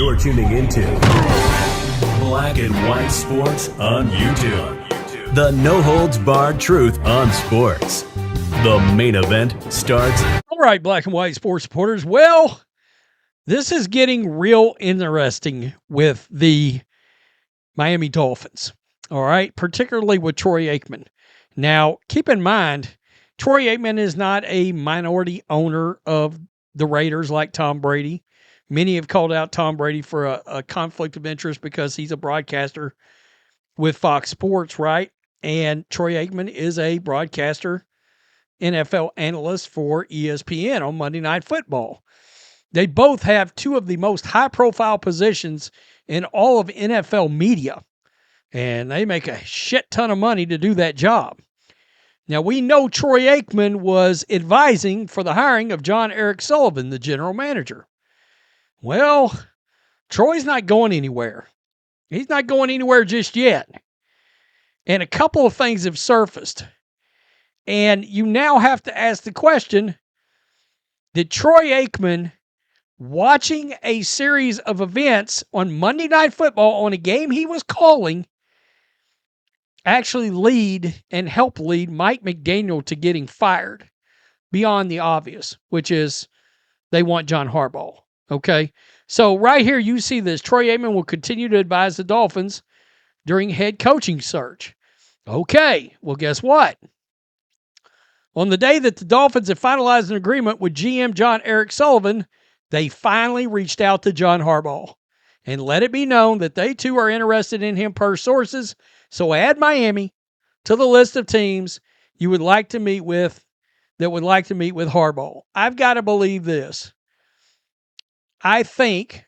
You're tuning into Black and White Sports on YouTube. The no-holds-barred truth on sports. The main event starts. All right, Black and White sports supporters. Well, this is getting real interesting with the Miami Dolphins. All right, particularly with Troy Aikman. Now, keep in mind, Troy Aikman is not a minority owner of the Raiders like Tom Brady. Many have called out Tom Brady for a conflict of interest because he's a broadcaster with Fox Sports, right? And Troy Aikman is a broadcaster, NFL analyst for ESPN on Monday Night Football. They both have two of the most high-profile positions in all of NFL media, and they make a shit ton of money to do that job. Now, we know Troy Aikman was advising for the hiring of John Eric Sullivan, the general manager. Well, Troy's not going anywhere. He's not going anywhere just yet. And a couple of things have surfaced. And you now have to ask the question, did Troy Aikman, watching a series of events on Monday Night Football on a game he was calling, actually lead and help lead Mike McDaniel to getting fired beyond the obvious, which is they want John Harbaugh? Okay, so right here you see this. Troy Aikman will continue to advise the Dolphins during head coaching search. Okay, well, guess what? On the day that the Dolphins had finalized an agreement with GM John Eric Sullivan, they finally reached out to John Harbaugh and let it be known that they too are interested in him per sources. So add Miami to the list of teams you would like to meet with that would like to meet with Harbaugh. I've got to believe this. I think,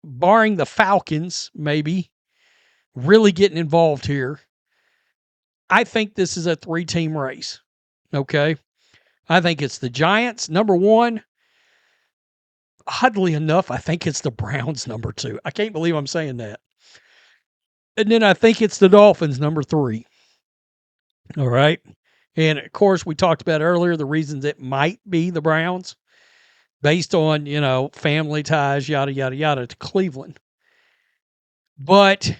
barring the Falcons maybe really getting involved here, I think this is a three-team race. Okay? I think it's the Giants, number one. Oddly enough, I think it's the Browns, number two. I can't believe I'm saying that. And then I think it's the Dolphins, number three. All right? And, of course, we talked about earlier the reasons it might be the Browns based on, family ties, yada, yada, yada, to Cleveland. But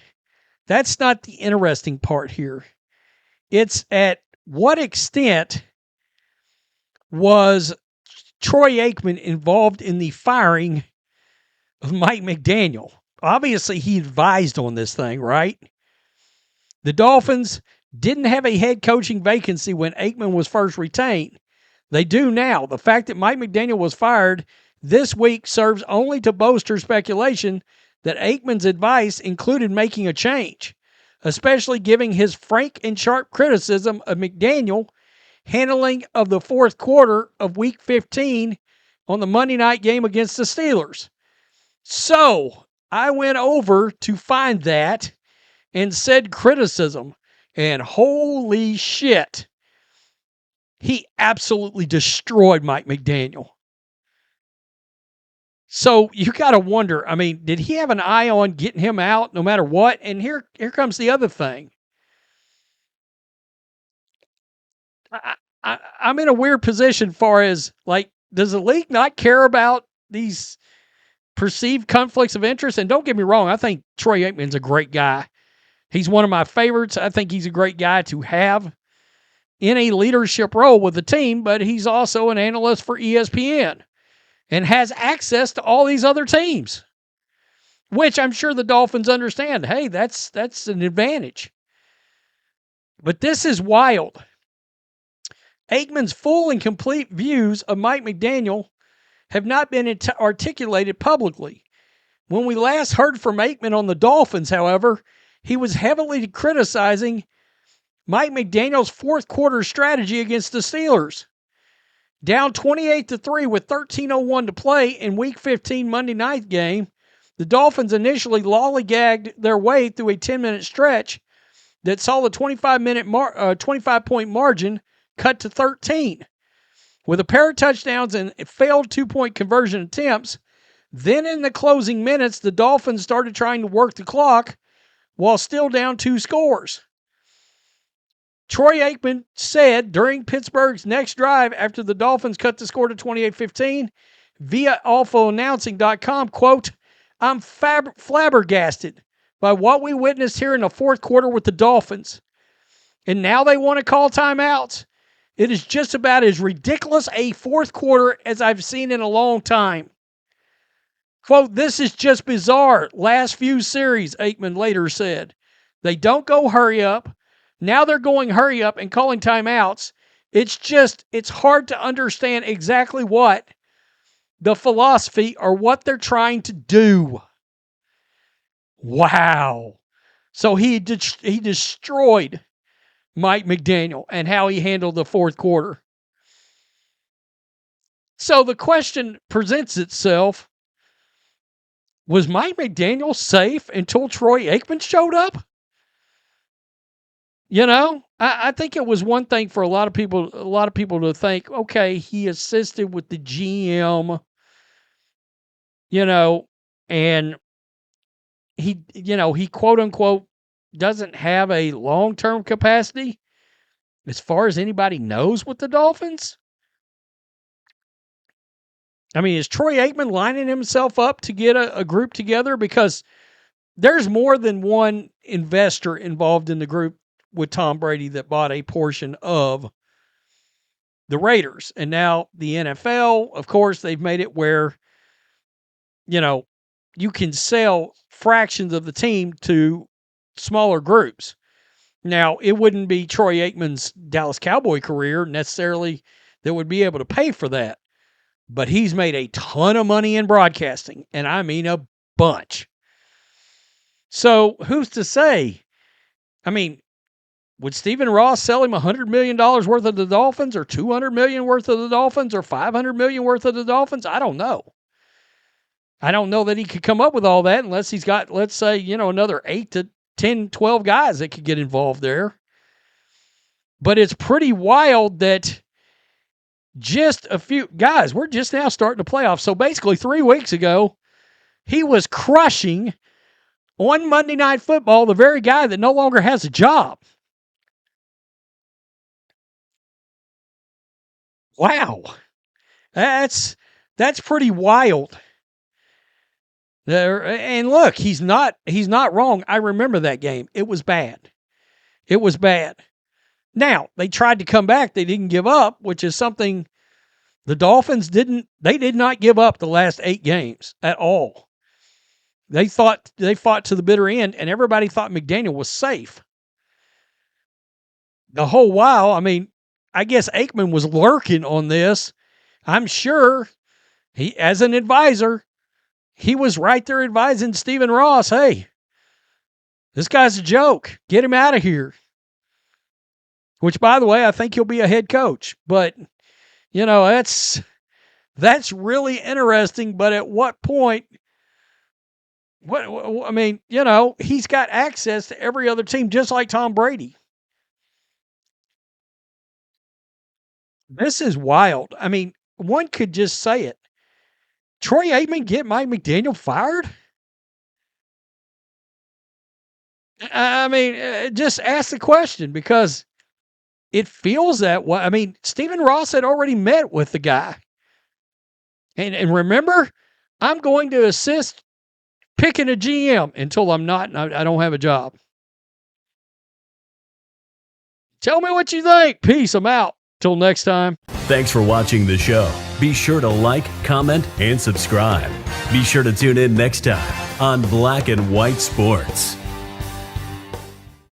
that's not the interesting part here. It's at what extent was Troy Aikman involved in the firing of Mike McDaniel? Obviously, he advised on this thing, right? The Dolphins didn't have a head coaching vacancy when Aikman was first retained. They do now. The fact that Mike McDaniel was fired this week serves only to bolster speculation that Aikman's advice included making a change, especially giving his frank and sharp criticism of McDaniel handling of the fourth quarter of Week 15 on the Monday night game against the Steelers. So I went over to find that and said criticism, and holy shit, he absolutely destroyed Mike McDaniel. So you got to wonder, did he have an eye on getting him out no matter what? And here comes the other thing. I'm in a weird position far as, does the league not care about these perceived conflicts of interest? And don't get me wrong, I think Troy Aikman's a great guy. He's one of my favorites. I think he's a great guy to have in a leadership role with the team, but he's also an analyst for ESPN and has access to all these other teams, which I'm sure the Dolphins understand. Hey, that's an advantage. But this is wild. Aikman's full and complete views of Mike McDaniel have not been articulated publicly. When we last heard from Aikman on the Dolphins, however, he was heavily criticizing Mike McDaniel's fourth quarter strategy against the Steelers. Down 28-3 with 13:01 to play in Week 15 Monday night game, the Dolphins initially lollygagged their way through a 10-minute stretch that saw the 25-point margin cut to 13. With a pair of touchdowns and failed two-point conversion attempts, then in the closing minutes, the Dolphins started trying to work the clock while still down 2 scores. Troy Aikman said during Pittsburgh's next drive after the Dolphins cut the score to 28-15 via AlphaAnnouncing.com, quote, I'm flabbergasted by what we witnessed here in the fourth quarter with the Dolphins. And now they want to call timeouts. It is just about as ridiculous a fourth quarter as I've seen in a long time. Quote, "This is just bizarre. Last few series," Aikman later said. "They don't go hurry up. Now they're going hurry up and calling timeouts. It's hard to understand exactly what the philosophy or what they're trying to do." Wow. So he destroyed Mike McDaniel and how he handled the fourth quarter. So the question presents itself, was Mike McDaniel safe until Troy Aikman showed up? You know, I think it was one thing for a lot of people to think, okay, he assisted with the GM, and he quote unquote doesn't have a long-term capacity as far as anybody knows with the Dolphins. I mean, is Troy Aikman lining himself up to get a group together? Because there's more than one investor involved in the group with Tom Brady that bought a portion of the Raiders. And now the NFL, of course, they've made it where, you can sell fractions of the team to smaller groups. Now, it wouldn't be Troy Aikman's Dallas Cowboy career necessarily that would be able to pay for that. But he's made a ton of money in broadcasting, and I mean a bunch. So who's to say? I mean, would Stephen Ross sell him $100 million worth of the Dolphins, or $200 million worth of the Dolphins, or $500 million worth of the Dolphins? I don't know. I don't know that he could come up with all that unless he's got, let's say, another 8 to 10, 12 guys that could get involved there. But it's pretty wild that just a few guys, we're just now starting the playoffs. So basically 3 weeks ago, he was crushing on Monday Night Football the very guy that no longer has a job. Wow. That's pretty wild. And look, he's not wrong. I remember that game. It was bad. Now, they tried to come back. They didn't give up, which is something the Dolphins did not give up the last 8 games at all. They fought to the bitter end, and everybody thought McDaniel was safe. The whole while, I mean, I guess Aikman was lurking on this. I'm sure he, as an advisor, he was right there advising Stephen Ross, hey, this guy's a joke. Get him out of here. Which, by the way, I think he'll be a head coach. But, that's really interesting. But at what point, he's got access to every other team, just like Tom Brady. This is wild. I mean, one could just say it. Troy Aikman get Mike McDaniel fired? I mean, just ask the question, because it feels that way. I mean, Stephen Ross had already met with the guy. And remember, I'm going to assist picking a GM until I'm not, and I don't have a job. Tell me what you think. Peace. I'm out. Till next time. Thanks for watching the show. Be sure to like, comment, and subscribe. Be sure to tune in next time on Black and White Sports.